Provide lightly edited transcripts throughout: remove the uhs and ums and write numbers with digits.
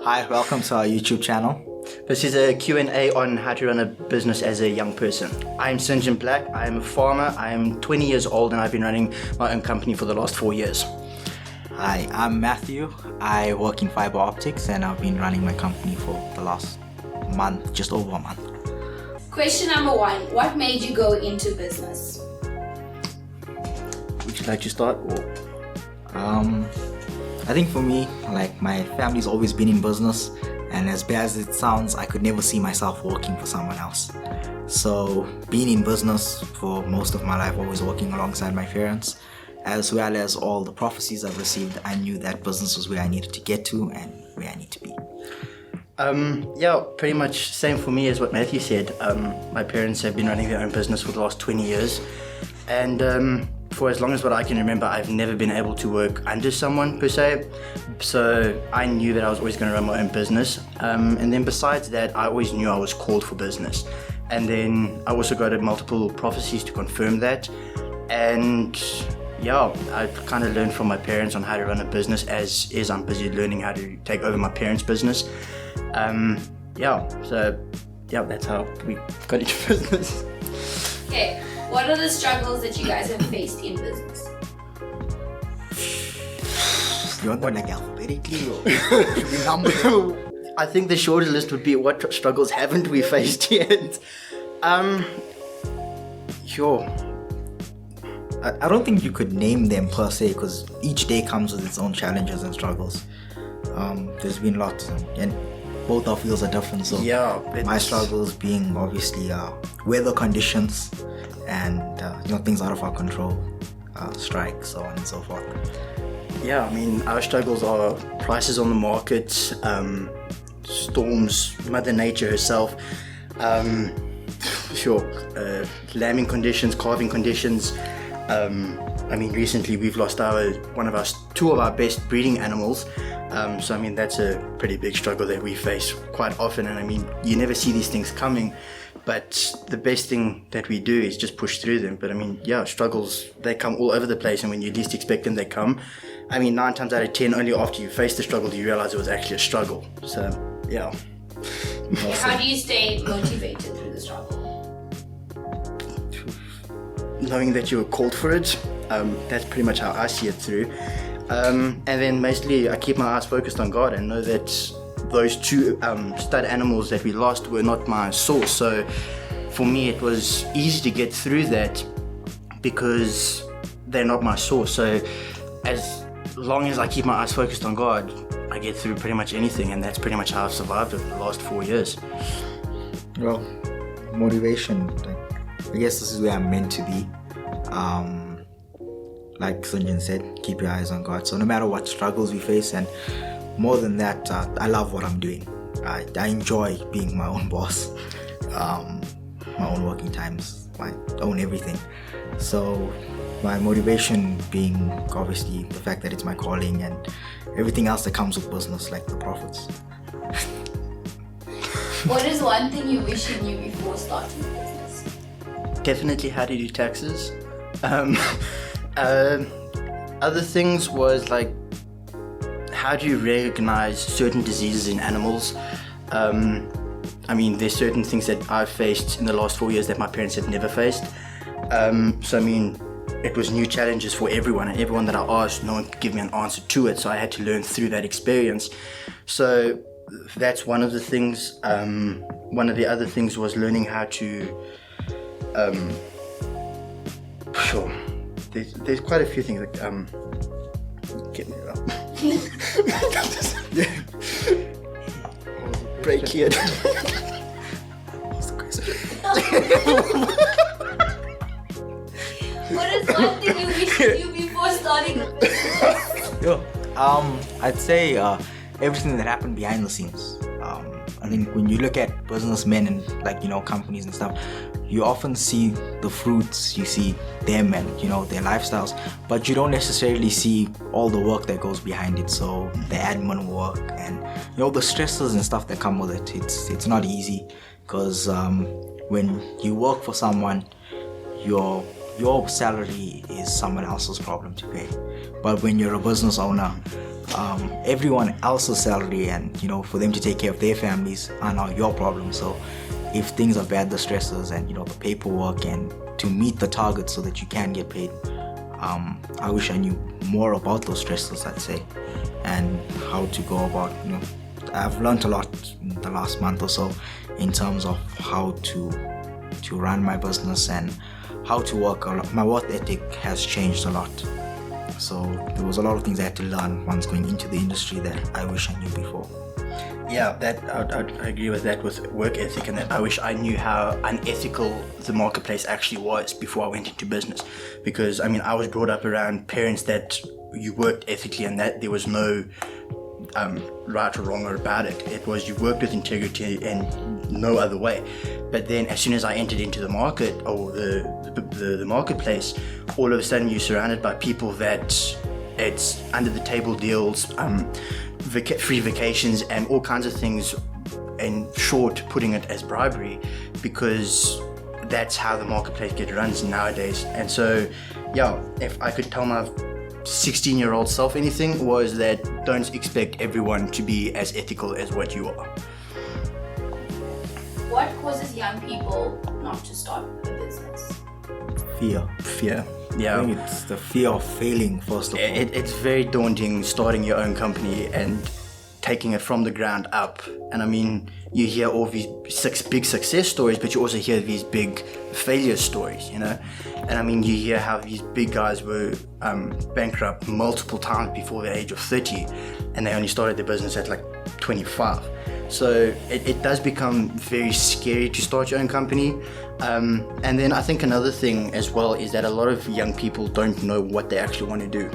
Hi, welcome to our YouTube channel. This is a Q&A on how to run a business as a young person. I'm Cyngen Black, I'm a farmer, I'm 20 years old and I've been running my own company for the last 4 years. Hi, I'm Matthew. I work in fiber optics and I've been running my company for the last month, just over a month. Question number 1, what made you go into business? Would you like to start? I think for me, like my family's always been in business, and as bad as it sounds, I could never see myself working for someone else. So being in business for most of my life, always working alongside my parents, as well as all the prophecies I've received, I knew that business was where I needed to get to and where I need to be. Yeah, pretty much same for me as what Matthew said. My parents have been running their own business for the last 20 years, and for as long as what I can remember, I've never been able to work under someone per se. So I knew that I was always going to run my own business. And then besides that, I always knew I was called for business. And then I also got multiple prophecies to confirm that. And yeah, I kind of learned from my parents on how to run a business, as is I'm busy learning how to take over my parents' business. So that's how we got into business. Okay, what are the struggles that you guys have faced in business? You want them like alphabetically or should we number them? I think the shorter list would be what struggles haven't we faced yet? Sure. I don't think you could name them per se, because each day comes with its own challenges and struggles. There's been lots, and both our fields are different. So yeah, my struggles being obviously weather conditions and things out of our control, strikes, so on and so forth. Yeah, I mean, our struggles are prices on the market, storms, Mother Nature herself, lambing conditions, calving conditions. I mean, recently we've lost two of our best breeding animals. So I mean, that's a pretty big struggle that we face quite often. And I mean, you never see these things coming, but the best thing that we do is just push through them. But I mean, yeah, struggles, they come all over the place, and when you least expect them, they come. I mean, 9 times out of 10, only after you face the struggle do you realize it was actually a struggle. So, yeah. How do you stay motivated through the struggle? Knowing that you were called for it, that's pretty much how I see it through. And then mostly I keep my eyes focused on God and know that those 2 stud animals that we lost were not my source. So for me it was easy to get through that because they're not my source. So as long as I keep my eyes focused on God, I get through pretty much anything, and that's pretty much how I've survived over the last 4 years. Well, motivation, I guess this is where I'm meant to be. Like Cyngen said, keep your eyes on God. So no matter what struggles we face, and more than that, I love what I'm doing. I enjoy being my own boss, my own working times, my own everything. So my motivation being obviously the fact that it's my calling and everything else that comes with business, like the profits. What is one thing you wish you knew before starting the business? Definitely how to do taxes. Other things was like, how do you recognize certain diseases in animals? I mean, there's certain things that I've faced in the last 4 years that my parents have never faced. So I mean, it was new challenges for everyone, and everyone that I asked, no one could give me an answer to it, so I had to learn through that experience. So that's one of the things. One of the other things was learning how to there's quite a few things that get me around. Break here. What's the question? What is one thing you wish you knew before starting the business? I'd say everything that happened behind the scenes. I think when you look at businessmen and companies and stuff, you often see the fruits, you see them and their lifestyles, but you don't necessarily see all the work that goes behind it. So the admin work and the stresses and stuff that come with it. It's not easy, because when you work for someone, your salary is someone else's problem to pay. But when you're a business owner, everyone else's salary, and you know, for them to take care of their families are now your problem. So if things are bad, the stresses and you know the paperwork and to meet the targets so that you can get paid, I wish I knew more about those stresses, I'd say, and how to go about, you know, I've learned a lot in the last month or so in terms of how to run my business and how to work a lot. My work ethic has changed a lot. So there was a lot of things I had to learn once going into the industry that I wish I knew before. Yeah, that I agree with that, with work ethic, and that I wish I knew how unethical the marketplace actually was before I went into business. Because I mean, I was brought up around parents that you worked ethically and that there was no right or wrong about it. It was you worked with integrity and no other way. But then as soon as I entered into the market or the marketplace, all of a sudden you're surrounded by people that it's under the table deals, free vacations and all kinds of things, in short, putting it as bribery, because that's how the marketplace runs nowadays. And so yeah, if I could tell my 16-year-old self anything, was that don't expect everyone to be as ethical as what you are. What causes young people not to start a business? Fear. Yeah, I think it's the fear of failing, first of all. it's very daunting starting your own company and taking it from the ground up. And I mean, you hear all these big success stories, but you also hear these big failure stories, you know. And I mean, you hear how these big guys were bankrupt multiple times before the age of 30, and they only started their business at like 25. So it does become very scary to start your own company. And then I think another thing as well is that a lot of young people don't know what they actually want to do.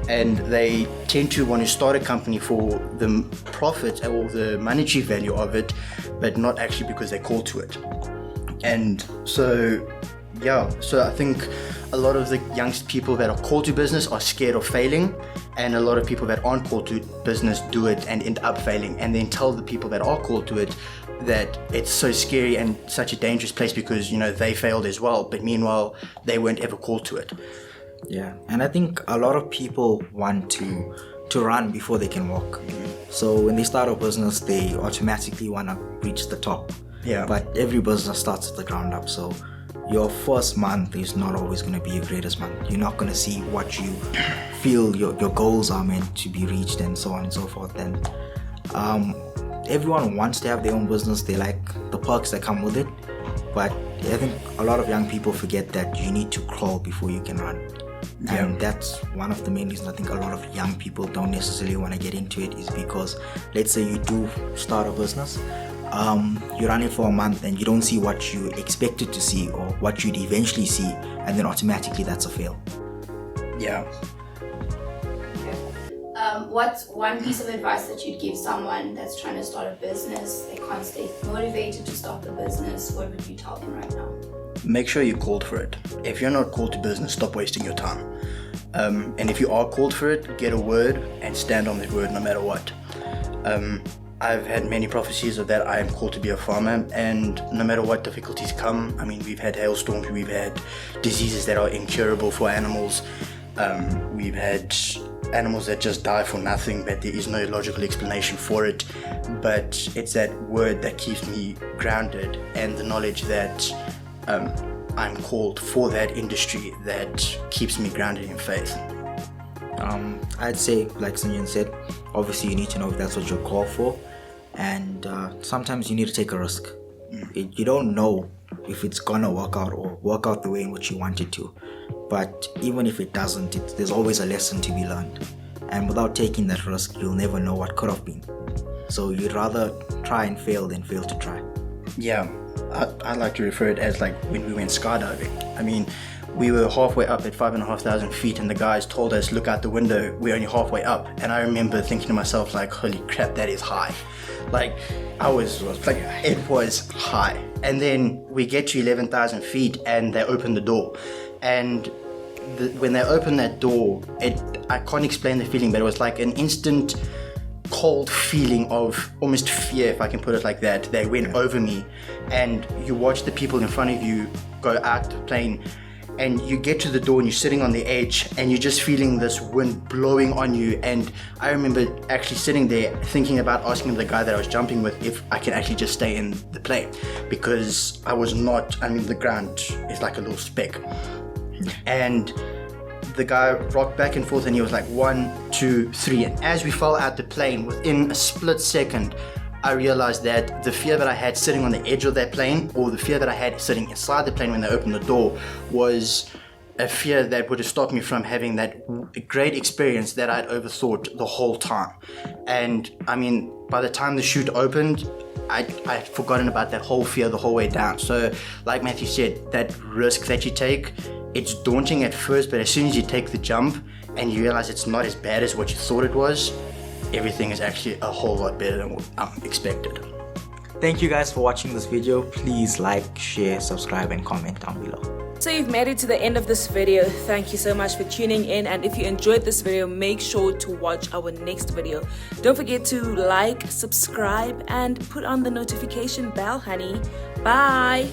And they tend to want to start a company for the profit or the monetary value of it, but not actually because they're called to it. And so, yeah, so I think a lot of the young people that are called to business are scared of failing, and a lot of people that aren't called to business do it and end up failing, and then tell the people that are called to it that it's so scary and such a dangerous place because, you know, they failed as well, but meanwhile they weren't ever called to it. Yeah, and I think a lot of people want to run before they can walk. So when they start a business, they automatically want to reach the top. Yeah. But every business starts at the ground up. So your first month is not always going to be your greatest month. You're not going to see what you feel your goals are meant to be reached, and so on and so forth. And everyone wants to have their own business. They like the perks that come with it. But I think a lot of young people forget that you need to crawl before you can run. Yeah. And that's one of the main reasons I think a lot of young people don't necessarily want to get into it, is because let's say you do start a business, you run it for a month and you don't see what you expected to see or what you'd eventually see, and then automatically that's a fail. Yeah. What's one piece of advice that you'd give someone that's trying to start a business, they can't stay motivated to start the business? What would you tell them right now? Make sure you're called for it. If you're not called to business, stop wasting your time. And if you are called for it, get a word and stand on that word no matter what. I've had many prophecies of that I am called to be a farmer, and no matter what difficulties come, I mean, we've had hailstorms, we've had diseases that are incurable for animals, we've had animals that just die for nothing, but there is no logical explanation for it. But it's that word that keeps me grounded, and the knowledge that I'm called for that industry that keeps me grounded in faith. I'd say, like Cyngen said, obviously you need to know if that's what you're called for, and sometimes you need to take a risk. You don't know if it's gonna work out or work out the way in which you want it to, but even if it doesn't, there's always a lesson to be learned, and without taking that risk you'll never know what could have been. So you'd rather try and fail than fail to try. Yeah, I like to refer it as like when we went skydiving. I mean, we were halfway up at 5,500 feet and the guys told us, look out the window, we're only halfway up. And I remember thinking to myself, like, holy crap, that is high. Like, I was like, it was high. And then we get to 11,000 feet and they open the door. And when they opened that door, I can't explain the feeling, but it was like an instant cold feeling of almost fear, if I can put it like that. They went over me, and you watch the people in front of you go out the plane, and you get to the door and you're sitting on the edge and you're just feeling this wind blowing on you. And I remember actually sitting there thinking about asking the guy that I was jumping with if I can actually just stay in the plane, because I was not, I mean, the ground is like a little speck. And the guy rocked back and forth and he was like 1, 2, 3, and as we fell out the plane, within a split second I realized that the fear that I had sitting on the edge of that plane, or the fear that I had sitting inside the plane when they opened the door, was a fear that would have stopped me from having that great experience that I'd overthought the whole time. And I mean, by the time the chute opened, I'd forgotten about that whole fear the whole way down. So like Matthew said, that risk that you take, it's daunting at first, but as soon as you take the jump and you realize it's not as bad as what you thought it was, everything is actually a whole lot better than what expected. Thank you guys for watching this video. Please like, share, subscribe, and comment down below. So you've made it to the end of this video. Thank you so much for tuning in, and if you enjoyed this video, make sure to watch our next video. Don't forget to like, subscribe, and put on the notification bell, honey. Bye.